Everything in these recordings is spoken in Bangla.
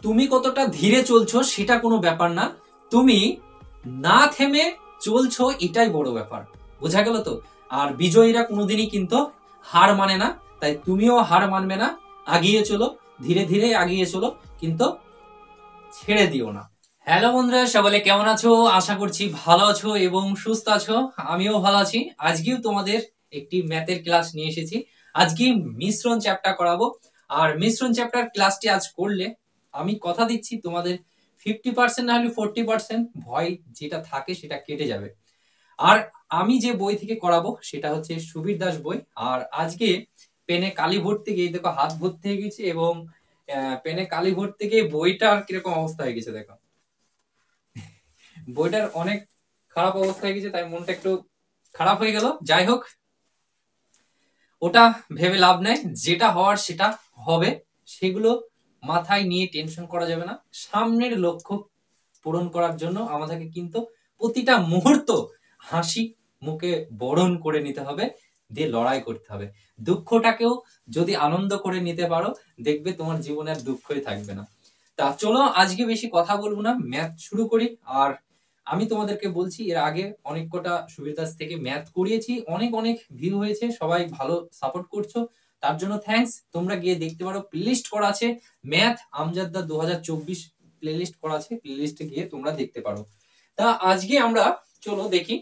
তুমি কতটা ধীরে চলছো সেটা কোনো ব্যাপার না, তুমি না থেমে চলছো এটাই বড় ব্যাপার। বোঝা গেল তো? আর বিজয়ীরা কোনোদিনই কিন্তু হার মানে না, তাই তুমিও হার মানবে না, আগিয়ে চলো, ধীরে ধীরে আগিয়ে চলো, কিন্তু ছেড়ে দিও না। হ্যালো বন্ধুরা, সকলে কেমন আছো? আশা করছি ভালো আছো এবং সুস্থ আছো। আমিও ভালো আছি। আজকেও তোমাদের একটি ম্যাথের ক্লাস নিয়ে এসেছি। আজকে মিশ্রণ চ্যাপ্টার করাবো। আর মিশ্রণ চ্যাপ্টার ক্লাসটি আজ করলে আমি কথা দিচ্ছি তোমাদের 50% না হলে 40% ভয় যেটা থাকে সেটা কেটে যাবে। আর আমি যে বই থেকে করাবো সেটা হচ্ছে সুবীর দাস বই। আর আজকে পেনে কালি ভর্তি গিয়ে দেখো হাত ভর্তি হয়ে গেছে, এবং পেনে কালি ভর্তি গিয়ে বইটার কিরকম অবস্থা হয়ে গেছে দেখো। বইটার অনেক খারাপ অবস্থা হয়ে গেছে, তাই মনটা একটু খারাপ হয়ে গেল। যাই হোক, ওটা ভেবে লাভ নাই, যেটা হওয়ার সেটা হবে। সেগুলো মাথায় নিয়ে টেনশন করা যাবে না। সামনের লক্ষ্য পূরণ করার জন্য আমাদেরকে কিন্তু প্রতিটা মুহূর্ত হাসি মুখে বরণ করে নিতে হবে, দিয়ে লড়াই করতে হবে। দুঃখটাকেও যদি আনন্দ করে নিতে পারো, দেখবে তোমার জীবনের দুঃখই থাকবে না। তা চলো, আজকে বেশি কথা বলবো না, ম্যাথ শুরু করি। আর আমি তোমাদেরকে বলছি, এর আগে অনেক কটা সুবীর দাস থেকে ম্যাথ করিয়েছি, অনেক অনেক ভিউ হয়েছে, সবাই ভালো সাপোর্ট করছো, তার জন্য থ্যাঙ্কস। তোমরা গিয়ে দেখতে পারো, প্লেলিস্ট করা আছে ম্যাথ আমজাদদা 2024 প্লেলিস্ট করা আছে, প্লেলিস্টে গিয়ে তোমরা দেখতে পারো। তা আজকে আমরা চলো দেখি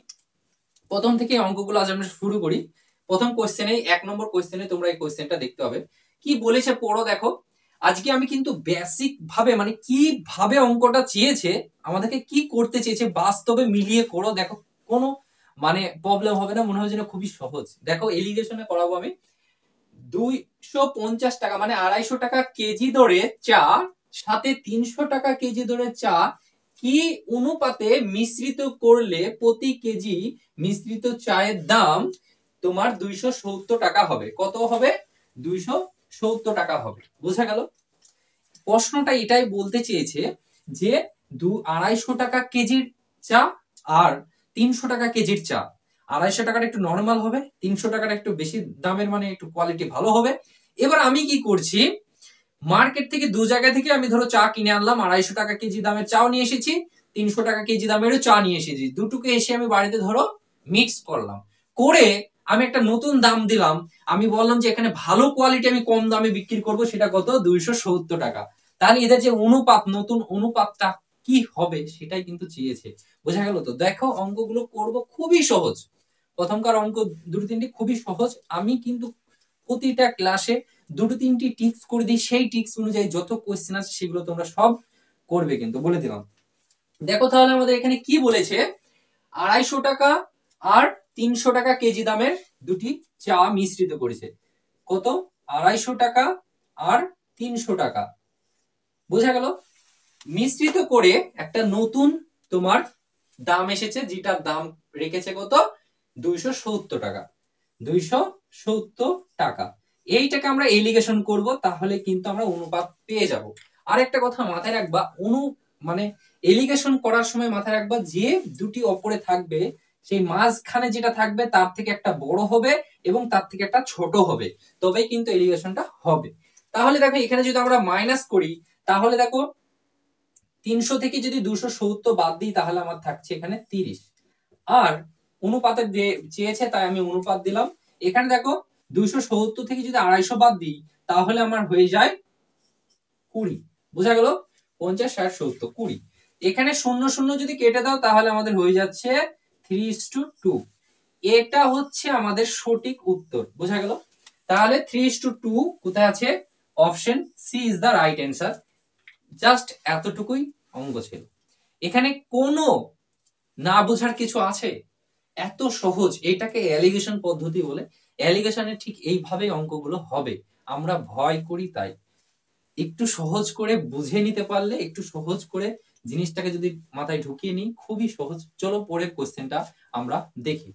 প্রথম থেকে অঙ্কগুলো আজ আমরা শুরু করি। প্রথম কোশ্চেনে 1 নম্বর কোশ্চেনে তোমরা এই কোশ্চেনটা দেখতে হবে, কি বলেছে পড়ো দেখো। আজকে আমি কিন্তু বেসিক ভাবে মানে কিভাবে অঙ্কটা চেয়েছে, আমাদেরকে কি করতে চেয়েছে বাস্তবে মিলিয়ে করো দেখো, কোনো মানে প্রবলেম হবে না, মনে হয় যেন খুবই সহজ। দেখো এলিগেশনে করাবো আমি। 250 টাকা মানে 250 টাকা কেজি দরে চা, সাথে 300 টাকা কেজি দরে চা কি অনুপাতে মিশ্রিত করলে প্রতি কেজি মিশ্রিত চায়ের দাম তোমার 270 টাকা হবে? কত হবে? 270 টাকা হবে। বোঝা গেল? প্রশ্নটা এটাই বলতে চেয়েছে যে 250 টাকা কেজির চা আর 300 টাকা কেজির চা, 250 টাকাটা একটু নরমাল হবে, 300 টাকাটা একটু বেশি দামের, মানে একটু কোয়ালিটি ভালো হবে। এবার আমি কি করছি, মার্কেট থেকে দু জায়গা থেকে আমি ধরো চা কিনে আনলাম, 250 টাকা কেজি দামের চাও নিয়ে এসেছি, 300 টাকা কেজি দামেরও চা নিয়ে এসেছি, দুটোকে এসে আমি বাড়িতে ধরো মিক্স করলাম, করে আমি একটা নতুন দাম দিলাম। আমি বললাম যে এখানে ভালো কোয়ালিটি আমি কম দামে বিক্রি করব, সেটা কত? 270 টাকা। তাহলে এদের যে অনুপাত, নতুন অনুপাতটা কি হবে সেটাই কিন্তু চেয়েছে। বোঝা গেল তো? দেখো অঙ্কগুলো করব খুবই সহজ, প্রথমকার অঙ্ক দুটো তিনটি খুবই সহজ। আমি কিন্তু প্রতিটা ক্লাসে দুটো তিনটি টিপস করে দিই, সেই টিপস অনুযায়ী যত কোশ্চেন আছে সেগুলো তোমরা সব করবে, কিন্তু বলে দিলাম। দেখো তাহলে আমাদের এখানে কি বলেছে, 250 টাকা আর 300 টাকা কেজি দামের দুটি চা মিশ্রিত করেছে। কত? 250 টাকা আর 300 টাকা। বোঝা গেল? মিশ্রিত করে একটা নতুন তোমার দাম এসেছে, যেটার দাম রেখেছে কত? 270 টাকা। 270 টাকা। এইটাকে আমরা এলিগেশন করব, তাহলে কিন্তু আমরা অনুপাত পেয়ে যাব। আর একটা কথা মাথায় রাখবা, মানে এলিগেশন করার সময় মাথায় রাখবা, যে দুটি অপরে থাকবে সেই মাঝখানে যেটা থাকবে তার থেকে একটা বড় হবে এবং তার থেকে একটা ছোট হবে, তবেই কিন্তু এলিগেশনটা হবে। তাহলে দেখো এখানে যদি আমরা মাইনাস করি, তাহলে দেখো 300 থেকে যদি 270 বাদ দিই, তাহলে আমার থাকছে এখানে 30। আর অনুপাতে চেয়েছে তাই আমি অনুপাত দিলাম। এখানে দেখো 270 থেকে যদি 250 বাদ দিই, তাহলে আমার হয়ে যায় 20। বোঝা গেল? 50, 60, 70, 20। এখানে 0 0 যদি কেটে দাও, তাহলে আমাদের হয়ে যাচ্ছে 3:2। এটা হচ্ছে আমাদের সঠিক উত্তর। বোঝা গেল? তাহলে 3:2 কোথায় আছে? Option C is the right answer. Just এতটুকুই অঙ্ক ছিল, এখানে কোনো না বোঝার কিছু আছে? এত সহজ। এটাকে অ্যালিগেশন পদ্ধতি বলে। অ্যালিগেশনে ঠিক এইভাবে অঙ্কগুলো হবে, আমরা ভয় করি তাই। একটু সহজ করে বুঝে নিতে পারলে, একটু সহজ করে জিনিসটাকে যদি মাথায় ঢুকিয়ে নিই, খুবই সহজ। চলো পরের কোশ্চেনটা আমরা দেখি।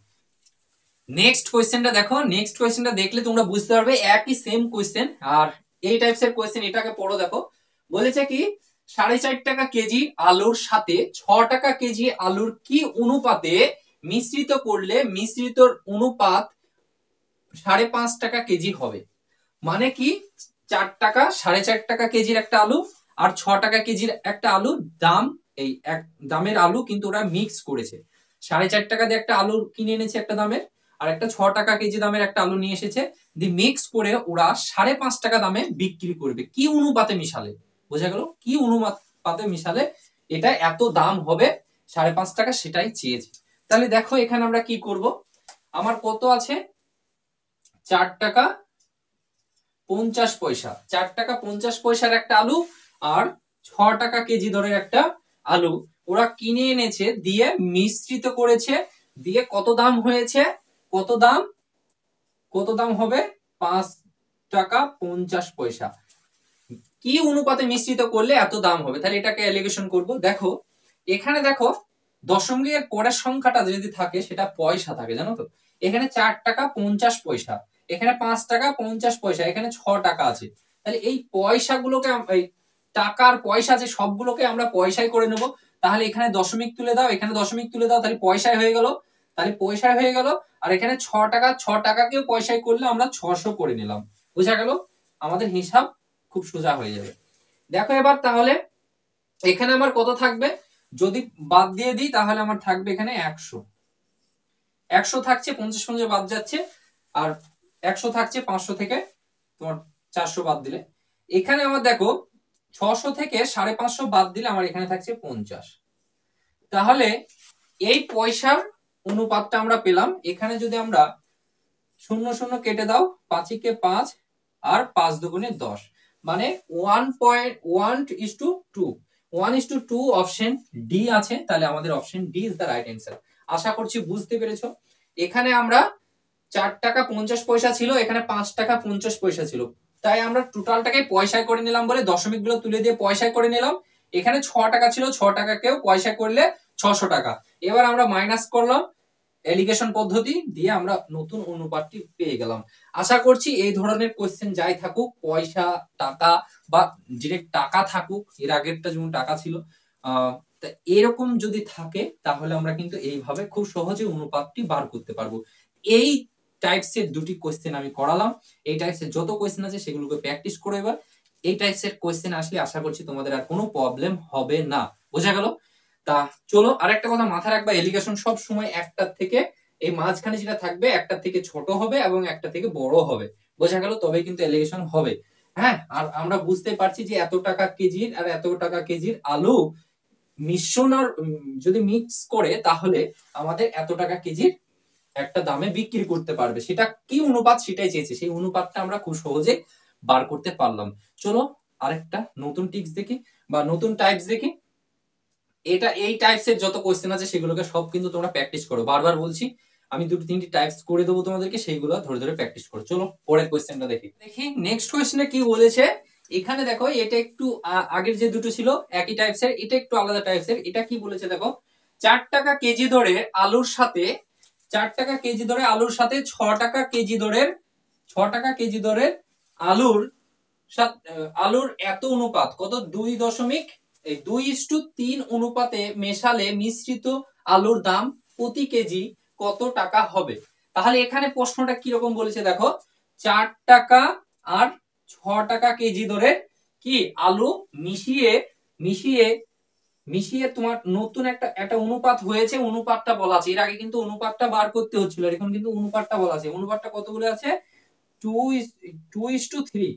নেক্সট কোশ্চেনটা দেখো, নেক্সট কোশ্চেনটা দেখলে তোমরা বুঝতে পারবে একই সেম কোশ্চেন। আর এই টাইপস এর কোশ্চেন, এটাকে পড়ো দেখো। বলেছে কি 4.5 টাকা কেজি আলুর সাথে 6 টাকা কেজি আলুর কি অনুপাতে মিশ্রিত করলে মিশ্রিতর অনুপাত 5.5 টাকা কেজি হবে? মানে কি, 4 টাকা 4.5 টাকা কেজির একটা আলু আর 6 টাকা কেজির একটা আলু দাম, এই এক দামের আলু কিন্তু ওরা মিক্স করেছে। 4.5 টাকা দিয়ে একটা আলু কিনে এনেছে একটা দামের, আর একটা 6 টাকা কেজি দামের একটা আলু নিয়ে এসেছে, দিয়ে মিক্স করে ওরা 5.5 টাকা দামে বিক্রি করবে। কি অনুপাতে মিশালে? বোঝা গেল? কি অনুপাতে মিশালে এটা এত দাম হবে 5.5 টাকা, সেটাই চেয়েছে। তাহলে দেখো এখানে আমরা কি করব, আমার কত আছে 4 টাকা 50 পয়সা, 4 টাকা 50 পয়সার একটা আলু আর 6 টাকা কেজি দরের একটা আলু ওরা কিনে এনেছে, দিয়ে মিশ্রিত করেছে, দিয়ে কত দাম হয়েছে, কত দাম হবে 5 টাকা 50 পয়সা। কি অনুপাতে মিশ্রিত করলে এত দাম হবে, তাহলে এটাকে এলিগেশন করব। দেখো এখানে দেখো দশমিকের পরের সংখ্যাটা যদি থাকে সেটা পয়সা থাকে, জানো তো। এখানে 4 টাকা 50 পয়সা, এখানে 5 টাকা 50 পয়সা, এখানে 6 টাকা আছে। তাহলে এই পয়সাগুলোকে এই টাকার পয়সা আছে সবগুলোকে আমরা পয়সায় করে নেব। তাহলে এখানে দশমিক তুলে দাও, এখানে দশমিক তুলে দাও, তাহলে পয়সায় হয়ে গেল, তাহলে পয়সায় হয়ে গেল। আর এখানে 6 টাকা, 6 টাকাকেও পয়সায় করলে আমরা 600 করে নিলাম। বুঝা গেল? আমাদের হিসাব খুব সোজা হয়ে যাবে। দেখো এবার তাহলে এখানে আমার কত থাকবে, যদি বাদ দিয়ে দিই তাহলে আমার থাকবে এখানে 100 থাকছে, 50 বাদ যাচ্ছে, আর 100 থাকছে 500 থেকে তোমার 400 বাদ দিলে। এখানে আমার দেখো 600 থেকে 550 বাদ দিলে আমার এখানে থাকছে 50। তাহলে এই পয়সার অনুপাতটা আমরা পেলাম। এখানে যদি আমরা 0 কেটে দাও, 5 5 আর 5 দুগুণে 10, মানে 1.1:2, 1:2 অপশন ডি আছে। তাহলে আমাদের option D is the right answer. আশা করছি বুঝতে পেরেছো। এখানে আমরা 4 টাকা 50 পয়সা ছিল, এখানে 5 টাকা 50 পয়সা ছিল, তাই আমরা টোটালটাকে পয়সায় করে নিলাম বলে দশমিক গুলো তুলে দিয়ে পয়সায় করে নিলাম। এখানে 6 টাকা ছিল, 6 টাকাকেও পয়সা করলে 600 টাকা। এবার আমরা মাইনাস করলাম, এলিগেশন পদ্ধতি দিয়ে আমরা নতুন অনুপাতটি পেয়ে গেলাম। আশা করছি এই ধরনের কোশ্চেন যাই থাকুক, পয়সা টাকা বা ডিরেক্ট টাকা থাকুক, এর আগেরটা যেমন টাকা ছিল, এরকম যদি থাকে তাহলে আমরা কিন্তু এইভাবে খুব সহজে অনুপাতটি বার করতে পারবো। এই টাইপসের দুটি কোশ্চেন আমি করালাম। এই টাইপসের যত কোশ্চেন আছে সেগুলোকে প্র্যাকটিস করো। এবার এই টাইপসের কোশ্চেন আসলে আশা করছি তোমাদের আর কোনো প্রবলেম হবে না। বোঝা গেল? তা চলো আরেকটা কথা মাথায় রাখবা, এলিগেশন সব সময় একটার থেকে, এই মাঝখানে যেটা থাকবে একটার থেকে ছোট হবে এবং একটা থেকে বড় হবে। বোঝা গেল? তবে কিন্তু এলিগেশন হবে। হ্যাঁ, আর আমরা বুঝতে পারছি যে এত টাকা কেজির আর এত টাকা কেজির আলু মিশ্রণ আর যদি মিক্স করে তাহলে আমাদের এত টাকা কেজির একটা দামে বিক্রি করতে পারবে। সেটা কি অনুপাত সেটাই চেয়েছে, সেই অনুপাতটা আমরা খুব সহজে বার করতে পারলাম। চলো আরেকটা নতুন টিপস দেখি বা নতুন টাইপস দেখি। এটা এই টাইপসের যত কোশ্চেন আছে সেগুলোকে সব কিন্তু তোমরা প্র্যাকটিস করো। বারবার বলছি, আমি দুটো তিনটি টাইপস করে দেবো তোমাদেরকে, সেইগুলো ধরে ধরে প্র্যাকটিস করো। চলো পরের কোশ্চেনটা দেখি। নেক্সট কোশ্চেনে কি বলেছে। এখানে দেখো এটা একটু আগের যে দুটো ছিল একই টাইপসের, এটা একটু আলাদা টাইপসের। এটা কি বলেছে দেখো, 4 টাকা কেজি দরে আলুর সাথে 4 টাকা কেজি দরে আলুর সাথে 6 টাকা কেজি দরের 6 টাকা কেজি দরের আলুর আলুর এত অনুপাত কত, 2.3 অনুপাতে মেশালে মিশ্রিত আলুর দাম প্রতি কেজি কত টাকা হবে। তাহলে এখানে প্রশ্নটা কি রকম বলেছে দেখো, 4 টাকা আর 6 টাকা কেজি দরে কি আলু মিশিয়ে মিশিয়ে মিশিয়ে তোমার নতুন একটা অনুপাত হয়েছে। অনুপাতটা বলা আছে, এর আগে কিন্তু অনুপাতটা বার করতে হচ্ছিল, এখন কিন্তু অনুপাতটা বলা আছে। অনুপাতটা কত বলে আছে, 2:3,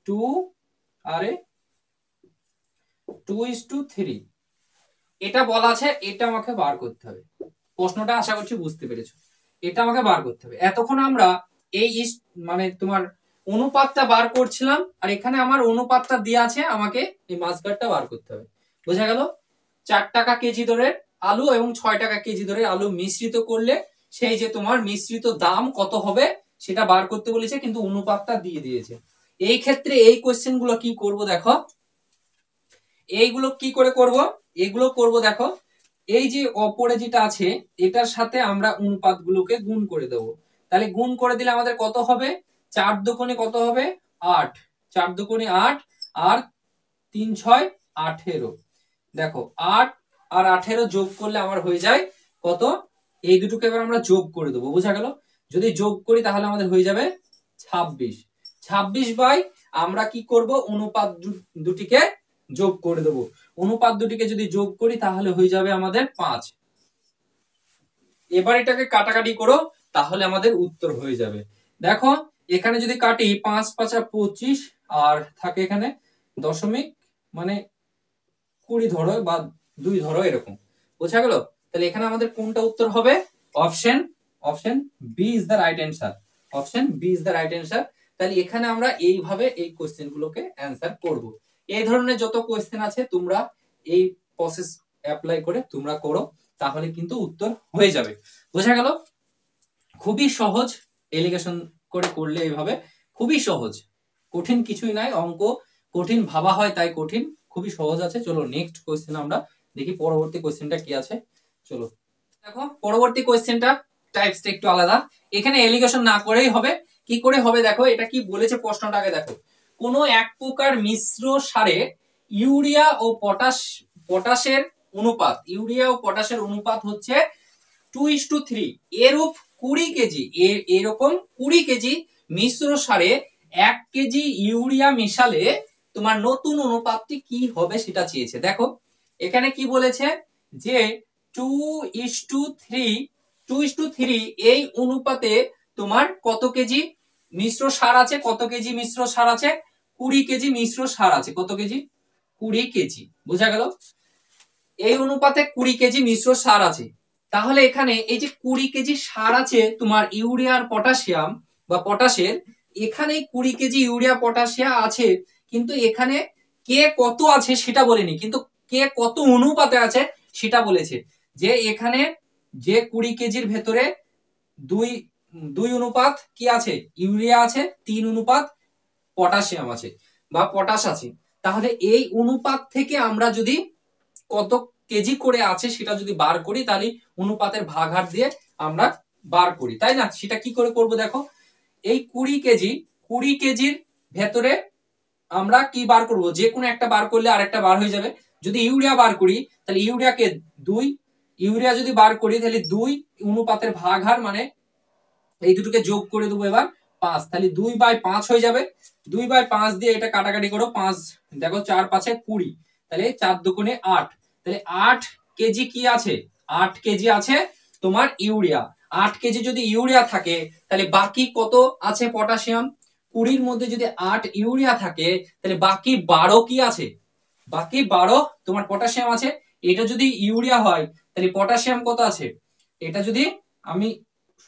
2:3 এটা বলা আছে। এটা আমাকে বার করতে হবে। প্রশ্নটা আশা করছি বুঝতে পেরেছো। এটা আমাকে বার করতে হবে। এতক্ষণ আমরা এই মানে তোমার অনুপাতটা বার করছিলাম, আর এখানে আমার অনুপাতটা দেওয়া আছে, আমাকে এই মাঝখানটা বার করতে হবে। বোঝা গেল? 4 টাকা কেজি দরের আলু এবং 6 টাকা কেজি দরের আলু মিশ্রিত করলে সেই যে তোমার মিশ্রিত দাম কত হবে সেটা বার করতে বলেছে, কিন্তু অনুপাতটা দিয়ে দিয়েছে। এই ক্ষেত্রে এই কোশ্চেন গুলো কি করব দেখো, এইগুলো কি করে করব, এগুলো করব দেখো, এই যে অপরে যেটা আছে এটার সাথে আমরা অনুপাত গুলোকে গুণ করে দেব। তাহলে গুণ করে দিলে আমাদের কত হবে, 4 দুগুণে কত হবে 8, 4 দুগুণে 8 আর 3 6 18। দেখো 8 আর 18 যোগ করলে আমার হয়ে যায় কত, এই দুটোকে এবার আমরা যোগ করে দেবো। বোঝা গেল? যদি যোগ করি তাহলে আমাদের হয়ে যাবে 26। 26 বাই আমরা কি করব, অনুপাত দুটিকে যোগ করে দেবো। অনুপাত দুটিকে যদি যোগ করি তাহলে হয়ে যাবে আমাদের 5। এবার এটাকে কাটাকাটি করো, তাহলে আমাদের উত্তর হয়ে যাবে। দেখো এখানে যদি কাটি 5 5 25 আর থাকে এখানে দশমিক মানে 20 ধরো বা 2 ধরো, এরকম বোঝা গেল। তাহলে এখানে আমাদের কোনটা উত্তর হবে? Option B is the right answer. Option B is the right answer. তাহলে এখানে আমরা এইভাবে এই কোশ্চেন গুলোকে অ্যান্সার করব। এই ধরনের যত কোশ্চেন আছে তোমরা এই প্রসেস অ্যাপ্লাই করে তোমরা করো, তাহলে কিন্তু উত্তর হয়ে যাবে। বোঝা গেল? খুবই সহজ, এলিগেশন করে করলে এইভাবে খুবই সহজ, কঠিন কিছুই নাই। অঙ্ক কঠিন ভাবা হয় তাই কঠিন, খুবই সহজ আছে। চলো নেক্সট কোশ্চেন আমরা দেখি, পরবর্তী কোশ্চেনটা কি আছে। চলো দেখো পরবর্তী কোশ্চেনটা টাইপসটা একটু আলাদা। এখানে এলিগেশন না করেই হবে। কি করে হবে দেখো, এটা কি বলেছে প্রশ্নটাকে দেখো। কোন এক প্রকার মিশ্র সারে ইউরিয়া ও পটাশের অনুপাত, ইউরিয়া ও পটাশের অনুপাত হচ্ছে 2:3। এরূপ 20 কেজি, এরকম 20 কেজি মিশ্র সারে 1 কেজি ইউরিয়া মেশালে তোমার নতুন অনুপাতটি কি হবে সেটা চেয়েছে। দেখো এখানে কি বলেছে যে 2:3 এই অনুপাতে তোমার কত কেজি মিশ্র সার আছে, কত কেজি মিশ্র সার আছে? 20 কেজি মিশ্র সার আছে। কত কেজি? 20 কেজি। বোঝা গেল? এই অনুপাতে 20 কেজি মিশ্র সার আছে। তাহলে এখানে এই যে 20 কেজি সার আছে তোমার ইউরিয়ার পটাশিয়াম বা পটাশের, এখানে 20 কেজি ইউরিয়া পটাশিয়াম আছে, কিন্তু এখানে কে কত আছে সেটা বলেনি, কিন্তু কে কত অনুপাতে আছে সেটা বলেছে। যে এখানে যে 20 কেজির ভেতরে দুই অনুপাত কি আছে? ইউরিয়া আছে, 3 অনুপাত পটাশিয়াম আছে বা পটাশ আছে। তাহলে এই অনুপাত থেকে আমরা যদি কত কেজি করে আছে সেটা যদি বার করি, তাহলে অনুপাতের ভাগহার দিয়ে আমরা বার করি, তাই না? সেটা কি করে করব দেখো, এই 20 কেজির ভেতরে আমরা কি বার করব? যে কোনো একটা বার করলে আরেকটা বার হয়ে যাবে। যদি ইউরিয়া বার করি তাহলে ইউরিয়াকে 2, ইউরিয়া যদি বার করি তাহলে 2 অনুপাতের ভাগহার মানে এই দুটোকে যোগ করে দেবো এবার 5, তাহলে 2/5 হয়ে যাবে। 2/5 দিয়ে এটা কাটাকাটি করো, 5 দেখো 4 5 20, তাহলে 4 দুগুণে 8, তাহলে 8 কেজি কি আছে? 8 কেজি আছে তোমার ইউরিয়া। 8 কেজি যদি ইউরিয়া থাকে তাহলে বাকি কত আছে পটাশিয়াম? 20 মধ্যে যদি 8 ইউরিয়া থাকে তাহলে বাকি 12 কি আছে? বাকি 12 তোমার পটাশিয়াম আছে। এটা যদি ইউরিয়া হয় তাহলে পটাশিয়াম কত আছে? এটা যদি আমি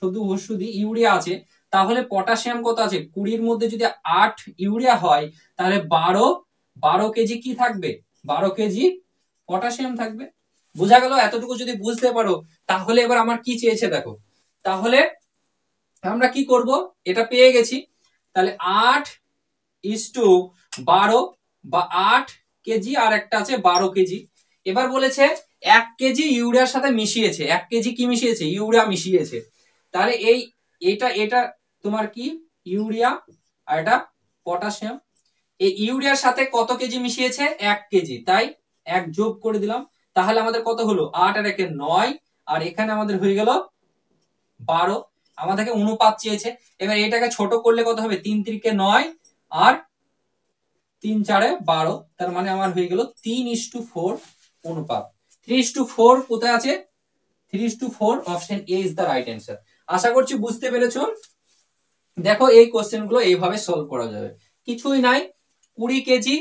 শুধু ইউরিয়া আছে, তাহলে পটাশিয়াম কত আছে? 20 মধ্যে যদি 8 ইউরিয়া হয় তাহলে 12 কেজি কি থাকবে? 12 কেজি পটাশিয়াম থাকবে। বোঝা গেল? এতটুকু যদি বুঝতে পারো তাহলে এবার আমার কি চেয়েছে দেখো। তাহলে আমরা কি করব, এটা পেয়ে গেছি। তাহলে 8:12 বা 8 কেজি আর একটা আছে 12 কেজি। এবার বলেছে 1 কেজি ইউরিয়ার সাথে মিশিয়েছে। 1 কেজি কি মিশিয়েছে? ইউরিয়া মিশিয়েছে। তাহলে এটা তোমার কি? ইউরিয়া আর এটা পটাশিয়াম। এই ইউরিয়ার সাথে কত কেজি মিশিয়েছে? 1 কেজি, তাই 1 যোগ করে দিলাম। তাহলে আমাদের কত হলো? 8 আর 1 9, আর এখানে আমাদের হয়ে গেল 12। আমাদেরকে অনুপাত চেয়েছে। এবার এটাকে ছোট করলে কত হবে? 3 3 9 আর 3 4 12, তার মানে আমার হয়ে গেল 3:4 অনুপাত। 3:4 কোথায় আছে? 3:4 option A is the right answer. আশা করছি বুঝতে পেরেছো। দেখো এই কোশ্চেন গুলো এইভাবে সলভ করা যাবে, কিছুই নাই। 20 কেজি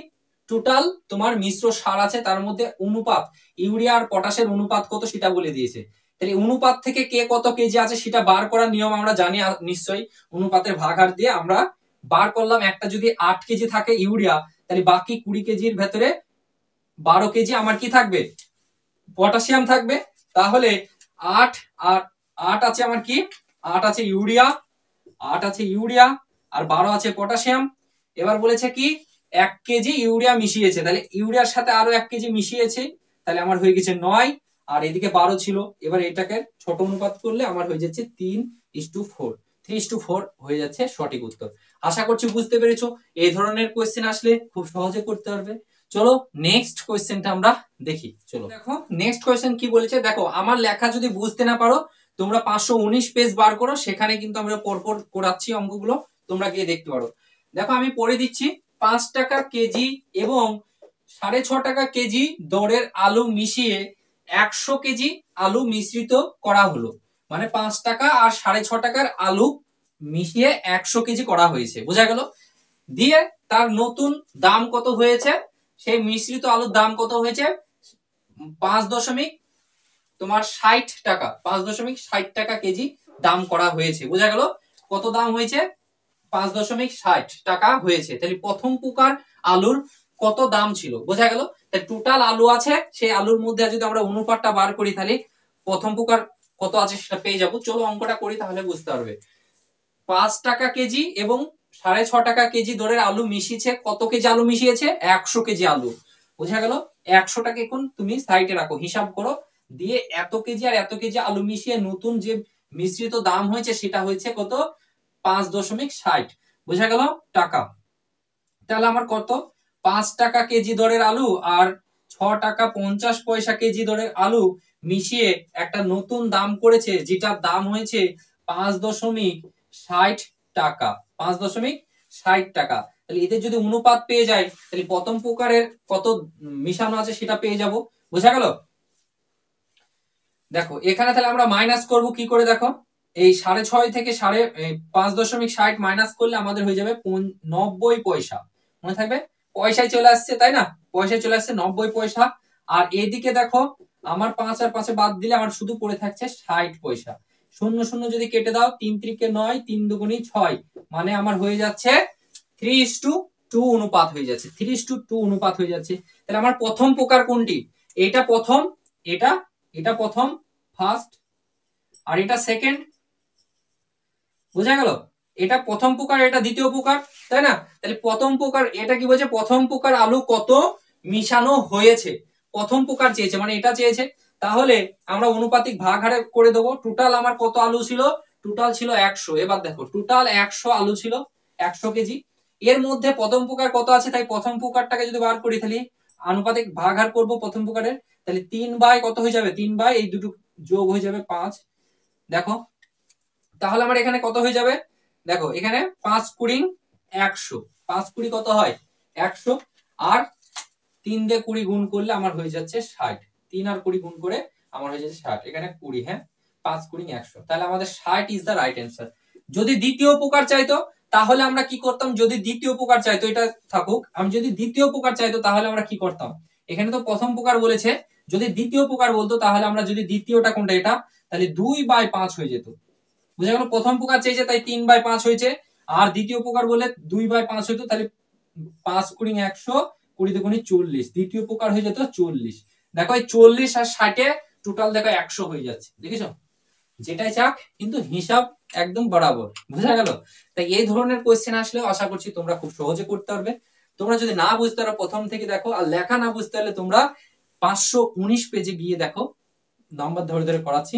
টোটাল তোমার মিশ্র সার আছে, তার মধ্যে অনুপাত ইউরিয়া আর পটাশের অনুপাত কত সেটা বলে দিয়েছে। তাহলে অনুপাত থেকে কে কত কেজি আছে সেটা বার করার নিয়ম আমরা জানি নিশ্চয়ই। অনুপাতের ভাগহার দিয়ে আমরা বার করলাম। একটা যদি 8 কেজি থাকে ইউরিয়া, তাহলে বাকি 20 কেজির ভেতরে 12 কেজি আমার কি থাকবে? পটাশিয়াম থাকবে। তাহলে 8 আর 8 আছে আমার কি? 8 আছে ইউরিয়া, 8 আছে ইউরিয়া আর 12 আছে পটাশিয়াম। এবার বলেছে কি 1 কেজি ইউরিয়া মিশিয়েছে, তাহলে ইউরিয়ার সাথে আরো 1 কেজি মিশিয়েছে, তাহলে আমার হয়ে গেছে 9, আর এদিকে 12 ছিল। এবার এটাকে ছোট অনুপাত করলে আমার হয়ে যাচ্ছে 3:4। 3:4 হয়ে যাচ্ছে সঠিক উত্তর। আশা করছি বুঝতে পেরেছো। এই ধরনের কোয়েশ্চেন আসলে খুব সহজে করতে পারবে। চলো নেক্সট কোয়েশ্চেনটা আমরা দেখি। চলো দেখো নেক্সট কোয়েশ্চেন কি বলেছে দেখো। আমার লেখা যদি বুঝতে না পারো তোমরা 519 পেজ বার করো, সেখানে কিন্তু আমরা পরপর করাচ্ছি অঙ্কগুলো, তোমরা গিয়ে দেখতে পারো। দেখো আমি পড়ে দিচ্ছি। 5 টাকা কেজি এবং 6.5 টাকা কেজি দরের আলু মিশিয়ে 100 কেজি আলু মিশ্রিত করা হলো, মানে 5 টাকা আর 6.5 টাকার আলু মিশিয়ে 100 কেজি করা হয়েছে, বোঝা গেল। দিয়ে তার নতুন দাম কত হয়েছে, সেই মিশ্রিত আলুর দাম কত হয়েছে, 5 তোমার 60 টাকা, 5.60 টাকা কেজি দাম করা হয়েছে, বোঝা গেল। কত দাম হয়েছে, 5.60 টাকা হয়েছে। তাহলে প্রথম প্রকার আলুর কত দাম ছিল, বোঝা গেল। তাহলে টোটাল আলু আছে, সেই আলুর মধ্যে যদি আমরা অনুপাতটা বার করি তাহলে প্রথম প্রকার কত আছে সেটা পেয়ে যাবো। চলো অঙ্কটা করি তাহলে বুঝতে পারবে। 5 টাকা কেজি এবং 6.5 টাকা কেজি দরের আলু মিশিয়েছে, কত কেজি আলু মিশিয়েছে, 100 কেজি আলু, বোঝা গেল। 100 টাকা এখন তুমি সাইডে রাখো, হিসাব করো, দিয়ে এত কেজি আর এত কেজি আলু মিশিয়ে নতুন যে মিশ্রিত দাম হয়েছে সেটা হয়েছে কত, 5.60, বোঝা গেল টাকা। তাহলে আমার কত, 5 টাকা কেজি দরের আলু আর 6 টাকা 50 পয়সা কেজি দরের আলু মিশিয়ে একটা নতুন দাম করেছে, যেটার দাম হয়েছে 5.60 টাকা, 5.60 টাকা। তাহলে এদের যদি অনুপাত পেয়ে যায় তাহলে প্রথম প্রকারের কত মিশানো আছে সেটা পেয়ে যাব, বোঝা গেল। দেখো এখানে তাহলে আমরা মাইনাস করব কি করে, দেখো এই 6.5 থেকে 5.60 মাইনাস করলে আমাদের হয়ে যাবে 90 পয়সা, মনে থাকবে, পয়সায় চলে আসছে, তাই না, পয়সায় চলে আসছে 90 পয়সা। আর এইদিকে দেখো আমার 5 আর 5 বাদ দিলে আমার শুধু পড়ে থাকছে 60 পয়সা। শূন্য শূন্য যদি কেটে দাও, 3 3 9, 3 2 6, মানে আমার হয়ে যাচ্ছে 3:2 অনুপাত হয়ে যাচ্ছে, 3:2 অনুপাত হয়ে যাচ্ছে। তাহলে আমার প্রথম প্রকার কোনটি, এটা প্রথম, এটা এটা প্রথম ফার্স্ট, আর এটা সেকেন্ড, বোঝা গেল। এটা প্রথম প্রকার, এটা দ্বিতীয় প্রকার, তাই না। তাহলে প্রথম প্রকার এটা কি বলছে, প্রথম প্রকার আলু কত মিশানো হয়েছে, প্রথম প্রকার চেয়েছে, মানে এটা চেয়েছে। তাহলে আমরা অনুপাতিক ভাগ হারে করে দেবো। টোটাল আমার কত আলু ছিল, টোটাল ছিল 100। এবার দেখো টোটাল 100 আলু ছিল, 100 কেজি। এর মধ্যে প্রথম প্রকার কত আছে, তাই প্রথম প্রকারটাকে যদি বার করি তাহলে আনুপাতিক ভাগ হার করবো প্রথম প্রকারের, তাহলে 3 বাই কত হয়ে যাবে, 3 বাই এই দুটো যোগ হয়ে যাবে 5। দেখো তাহলে আমার এখানে কত হয়ে যাবে, দেখো এখানে 5 কুড়ি 100, 5 কুড়ি কত হয় 100, আর 3 দিয়ে 20 গুণ করলে আমার হয়ে যাচ্ছে 60, 3 আর 20 গুণ করে আমার হয়ে যাচ্ছে 60, এখানে 20, হ্যাঁ 5 কুড়ি 100, তাহলে আমাদের 60 ইজ দা রাইট অ্যান্সার। যদি দ্বিতীয় প্রকার চাইতো তাহলে আমরা কি করতাম, যদি দ্বিতীয় প্রকার চাইতো, এটা থাকুক, আমি যদি দ্বিতীয় প্রকার চাইতো তাহলে আমরা কি করতাম, এখানে তো প্রথম প্রকার বলেছে, যদি দ্বিতীয় প্রকার বলতো তাহলে আমরা যদি দ্বিতীয়টা কোনটা এটা, তাহলে 2/5 হয়ে যেত, বুঝা গেল। প্রথম প্রকার চেয়েছে তাই 3/5 হয়েছে, আর দ্বিতীয় প্রকার বলে 2/5 হইতো, তাহলে 5 কুড়ি 100, 20 দুগুণে 40, দ্বিতীয় প্রকার হয়ে যেত 40। দেখো এই 40 আর 60 টোটাল দেখো 100 হয়ে যাচ্ছে, দেখেছো, যেটাই চাক কিন্তু হিসাব একদম বরাবর, বুঝা গেল। তাই এই ধরনের কোশ্চেন আসলেও আশা করছি তোমরা খুব সহজে করতে পারবে। তোমরা যদি না বুঝতে পারো প্রথম থেকে দেখো, আর লেখা না বুঝতে পারলে তোমরা 519 পেজে গিয়ে দেখো, নাম্বার ধরে ধরে করাচ্ছি।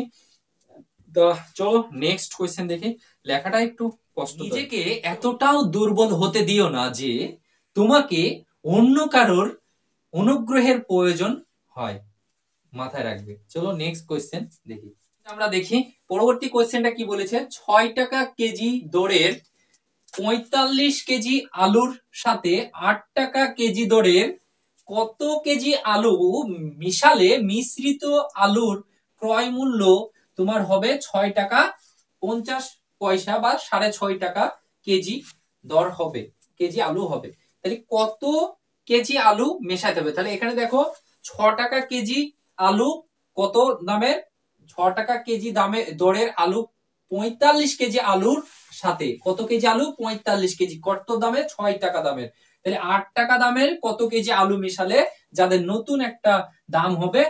তো চলো নেক্সট কোয়েশ্চেন দেখি, লেখাটা একটু কষ্ট। নিজেকে এতটাও দুর্বল হতে দিও না যে তোমাকে অন্য কারোর অনুগ্রহের প্রয়োজন হয়, মাথায় রাখবে। চলো নেক্সট কোয়েশ্চেন দেখি। আমরা দেখি পরবর্তী কোয়েশ্চেনটা কি বলেছে, 6 টাকা কেজি দরের 45 কেজি আলুর সাথে 8 টাকা কেজি দরের কত কেজি আলু মিশালে মিশ্রিত আলুর ক্রয় মূল্য তোমার হবে 6 টাকা 50 পয়সা বা 6.5 টাকা কেজি দর হবে, কেজি আলু হবে। তাহলে কত কেজি আলু মেশাতে হবে, তাহলে এখানে দেখো 6 টাকা কেজি আলু কত দামের, 6 টাকা কেজি দামে দরের আলু 45 কেজি আলুর সাথে কত কেজি আলু, 45 কেজি, কত দামের, 6 টাকা দামের। তাহলে 8 টাকা দামের কত কেজি আলু মেশালে যাদের নতুন একটা দাম হবে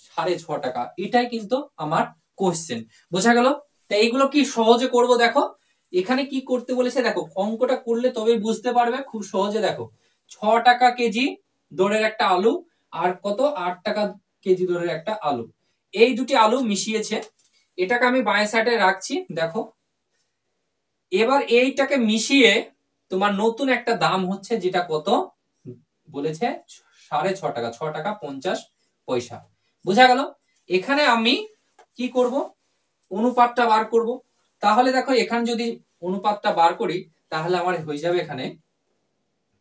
6.5 টাকা, এটাই কিন্তু আমার কোশ্চেন, বোঝা গেল। তাই এইগুলো কি সহজে করব, দেখো এখানে কি করতে বলেছে, দেখো অঙ্কটা করলে তবে বুঝতে পারবে খুব সহজে। দেখো 6 টাকা কেজি দরের একটা আলু আর কত 8 টাকা কেজি দরের একটা আলু, এই দুটি আলু মিশিয়েছে, এটাকে আমি বাঁয়ে সাইডে রাখছি। দেখো এবার এইটাকে মিশিয়ে তোমার নতুন একটা দাম হচ্ছে, যেটা কত বলেছে 6.5 টাকা, 6 টাকা 50 পয়সা, বোঝা গেল। এখানে আমি কি করব, অনুপাতটা বার করব। তাহলে দেখো এখানে যদি অনুপাতটা বার করি তাহলে আমার হয়ে যাবে এখানে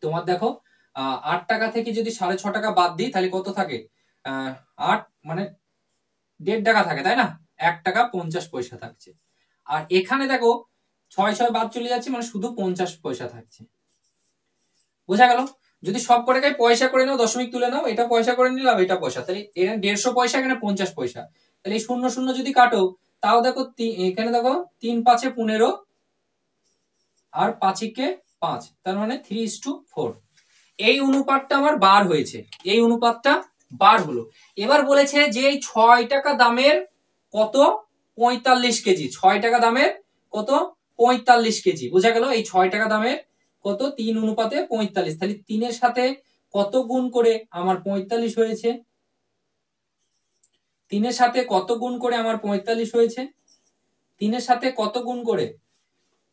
তোমার দেখো 8 টাকা থেকে যদি 6.5 টাকা বাদ দিই তাহলে কত থাকে? 8 মানে 1.5 টাকা থাকে, তাই না? 1 টাকা 50 পয়সা থাকছে। আর এখানে দেখো 6 বাদ চলে যাচ্ছে, মানে শুধু 50 পয়সা থাকছে। বোঝা গেল? যদি সব কটাকে পয়সা করে নাও, দশমিক তুলে নাও, এটা পয়সা করে নিলাম, এটা পয়সা, তাহলে এখানে 150 পয়সা, এখানে 50 পয়সা। তাহলে এই 0 0 যদি কাটো, তাও দেখো এখানে দেখো 3 5 15 আর 5 5, তার মানে 3:4। এই অনুপাতটা আমার বার হয়েছে, এই অনুপাতটা বার হলো। এবার বলেছে যে এই 6 টাকা দামের কত? 45 কেজি। 6 টাকা দামের কত? 45 কেজি। বোঝা গেল? এই 6 টাকা দামের কত? 3:45। তাহলে 3-এর সাথে কত গুণ করে আমার 45 হয়েছে? 3-এর সাথে কত গুণ করে আমার 45 হয়েছে? 3-এর সাথে কত গুণ করে?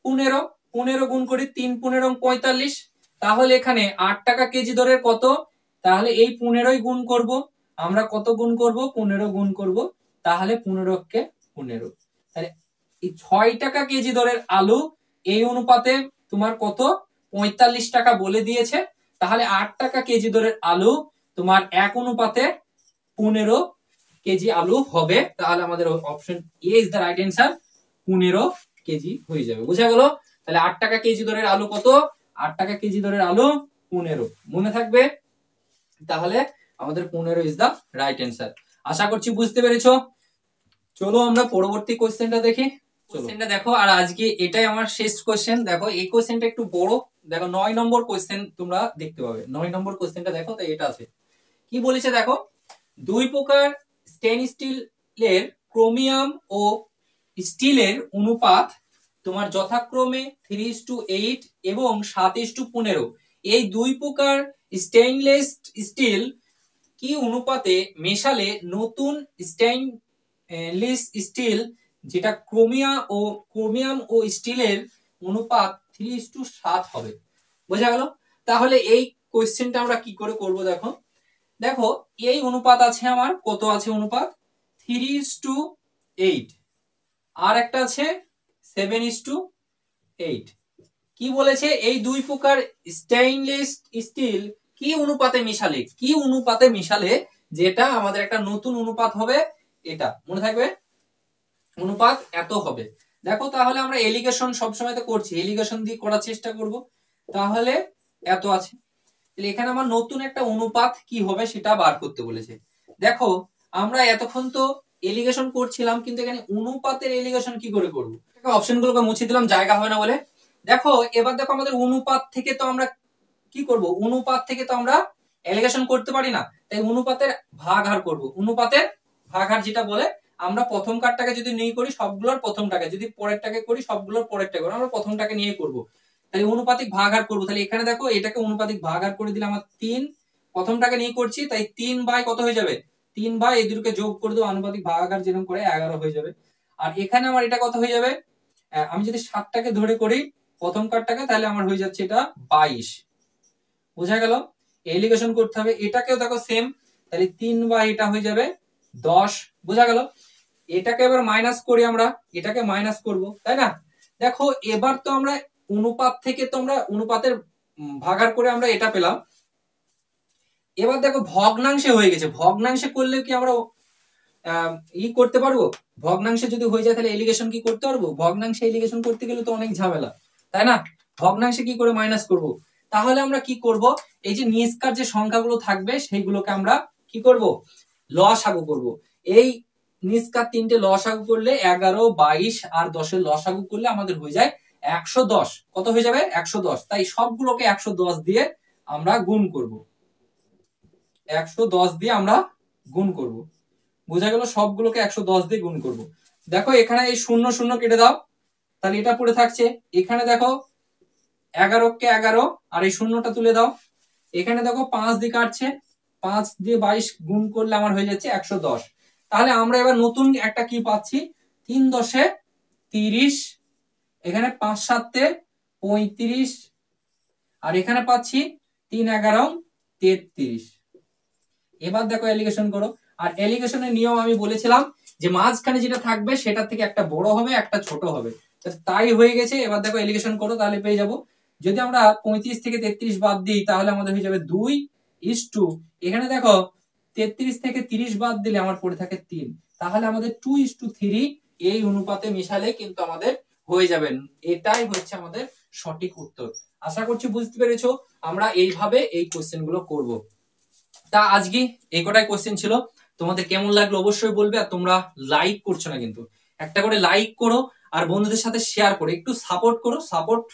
15। 15 গুণ করি, 3 15 45। তাহলে এখানে 8 টাকা কেজি দরের কত? তাহলে এই 15ই গুণ করব আমরা। কত গুণ করব? 15 গুণ করব। তাহলে 15 × 15, তাহলে এই 6 টাকা কেজি দরের আলু এই অনুপাতে তোমার কত? 45 টাকা বলে দিয়েছে। তাহলে 8 টাকা কেজি দরের আলু তোমার 1:15 কেজি আলু হবে। তাহলে আমাদের option A is the right answer, 15 KG হয়ে যাবে। বোঝা গেল? তাহলে 8 টাকা কেজি দরের আলু কত? 8 টাকা কেজি দরের আলু 15। মনে থাকবে? তাহলে আমাদের 15 ইজ দ্য রাইট অ্যান্সার। আশা করছি বুঝতে পেরেছো। চলো আমরা পরবর্তী কোশ্চেনটা দেখি। কোশ্চেনটা দেখো, আর আজকে এটাই আমার শেষ কোশ্চেন। দেখো এই কোশ্চেনটা একটু বড়। দেখো 9 নম্বর কোশ্চেন তোমরা দেখতে পাবে। 9 নম্বর কোশ্চেনটা দেখো, তাই এটা আছে। কি বলেছে দেখো, দুই প্রকার স্টেইনলেস স্টিলের ক্রোমিয়াম ও স্টিলের অনুপাত তোমার যথাক্রমে 3:8 এবং 7:15। এই দুই প্রকার স্টেইনলেস স্টিল কি অনুপাতে মেশালে নতুন স্টেইনলেস স্টিল, যেটা ক্রোমিয়াম ও স্টিলের অনুপাত 3:7 হবে? বোঝা গেল? তাহলে এই কোশ্চেনটা আমরা কি করে করব? দেখো দেখো এই অনুপাত আছে আমার, কত আছে অনুপাত? 3:8, আর একটা আছে 7:8। কি বলেছে? এই দুই প্রকার স্টেইনলেস স্টিল কি অনুপাতে মিশালে, কি অনুপাতে মিশালে যেটা আমাদের একটা নতুন অনুপাত হবে, এটা মনে থাকবে। অনুপাত এত হবে। দেখো তাহলে আমরা এলিগেশন সবসময় তো করছি, এলিগেশন দিয়ে করার চেষ্টা করব। তাহলে এত আছে, তাহলে এখানে আমার নতুন একটা অনুপাত কি হবে সেটা বার করতে বলেছে। দেখো আমরা এতক্ষণ তো এলিগেশন করছিলাম, কিন্তু এখানে অনুপাতের এলিগেশন কি করে করব? অপশনগুলোকে মুছে দিলাম জায়গা হবে না বলে। দেখো এবার দেখো আমাদের অনুপাত থেকে তো আমরা কি করব? অনুপাত থেকে তো আমরা এলিগেশন করতে পারি না, তাই অনুপাতের ভাগহার করব। অনুপাতের ভাগহার যেটা বলে, আমরা প্রথম কারটাকে যদি নিয়ে করি সবগুলোর প্রথমটাকে, যদি পরেরটাকে করি সবগুলোর পরেরটাকে, আমরা প্রথমটাকে নিয়ে করব। তাহলে অনুপাতিক ভাগহার করব। তাহলে এখানে দেখো এটাকে অনুপাতিক ভাগহার করে দিলে আমার 3, প্রথমটাকে নিয়ে করছি তাই 3 বাই কত হয়ে যাবে? 3 বাই এই দুটোকে যোগ করে দেবো, আনুপাতিক ভাগাকার যেরকম করে 11 হয়ে যাবে। আর এখানে আমার এটা কত হয়ে যাবে? আমি যদি 7টাকে ধরে করি প্রথম কারটাকে, তাহলে আমার হয়ে যাচ্ছে এটা 22। বোঝা গেল? এলিগেশন করতে হবে। এটাকেও দেখো সেম, তাহলে 3 বাই এটা হয়ে যাবে 10। বোঝা গেল? এটাকে এবার মাইনাস করি, আমরা এটাকে মাইনাস করব, তাই না? দেখো এবার তো আমরা অনুপাত থেকে তো আমরা অনুপাতের ভাগার করে আমরা এটা পেলাম। এবার দেখো ভগ্নাংশে হয়ে গেছে। ভগ্নাংশে করলে কি আমরা করতে পারবো? ভগ্নাংশে যদি হয়ে যায় তাহলে এলিগেশন কি করতে পারবো? ভগ্নাংশে এলিগেশন করতে গেলে তো অনেক ঝামেলা, তাই না? ভগ্নাংশে কি করে মাইনাস করব? তাহলে আমরা কি করব? এই যে নিষ্কার যে সংখ্যাগুলো থাকবে সেইগুলোকে আমরা কি করব? লসাগু করব। এই নিষ্কার 3টে লসাগু করলে 11, 22 আর 10-এর লসাগু করলে আমাদের হয়ে যায় 110। কত হয়ে যাবে? 110। তাই সবগুলোকে 110 দিয়ে আমরা গুণ করব। 110 দিয়ে আমরা গুণ করব। বোঝা গেল? সবগুলোকে 110 দিয়ে গুণ করব। দেখো এখানে এই 0 0 কেটে দাও, তাহলে এটা পড়ে থাকছে। এখানে দেখো 11কে 11 আর এই শূন্যটা তুলে দাও। এখানে দেখো 5 দিয়ে কাটছে, 5 দিয়ে 22 গুণ করলে আমার হয়ে যাচ্ছে 110। তাহলে আমরা এবার নতুন একটা কি পাচ্ছি? 3 10 30, এখানে 5 7 35, আর এখানে পাচ্ছি 3 11 33। এবার দেখো এলিগেশন করো। আর এলিগেশনের নিয়ম আমি বলেছিলাম যে মাঝখানে যেটা থাকবে সেটা থেকে একটা বড় হবে, একটা ছোট হবে। তাই হয়ে গেছে। এবার দেখো এলিগেশন করো, তাহলে পেয়ে যাবো যদি আমরা 35 থেকে 33 বাদ দিই তাহলে আমাদের হয়ে যাবে 2:2। এখানে দেখো 33 থেকে 30 বাদ দিলে আমার পড়ে থাকে 3, তাহলে আমাদের 2:3 এই অনুপাতে মিশালে কিন্তু আমাদের হয়ে যাবে। এটাই হচ্ছে আমাদের সঠিক উত্তর। আশা করছি বুঝতে পেরেছো। আমরা এইভাবে এই কোশ্চেন গুলো করব। তা আজকে এই কটাই কোশ্চেন ছিল। তোমাদের কেমন লাগলো অবশ্যই বলবে। আর তোমরা লাইক করছো না কিন্তু, একটা করে লাইক করো আর বন্ধুদের সাথে শেয়ার করো, একটু সাপোর্ট করো। সাপোর্ট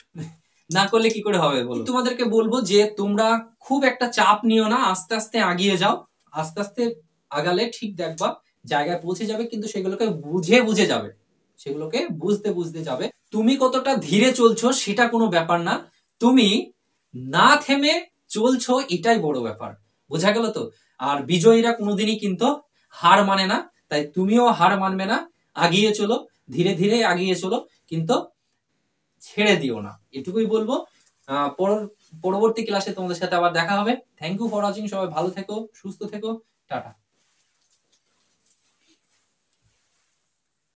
না করলে কি করে হবে বলো। তোমাদেরকে বলবো যে তোমরা খুব একটা চাপ নিও না, আস্তে আস্তে আগিয়ে যাও। আস্তে আস্তে আগালে ঠিক দেখবা জায়গায় পৌঁছে যাবে, কিন্তু সেগুলোকে বুঝে বুঝে যাবে, সেগুলোকে বুঝতে বুঝতে যাবে। তুমি কতটা ধীরে চলছো সেটা কোনো ব্যাপার না, তুমি না থেমে চলছো এটাই বড় ব্যাপার। বোঝা গেল তো? আর বিজয়ীরা কোনোদিনই কিন্তু হার মানে না, তাই তুমিও হার মানবে না, আগিয়ে চলো, ধীরে ধীরে আগিয়ে চলো, কিন্তু ছেড়ে দিও না, এটুকুই বলবো। পরবর্তী ক্লাসে তোমাদের সাথে আবার দেখা হবে। Thank you for watching. সবাই ভালো থেকো, সুস্থ থেকো, টাটা।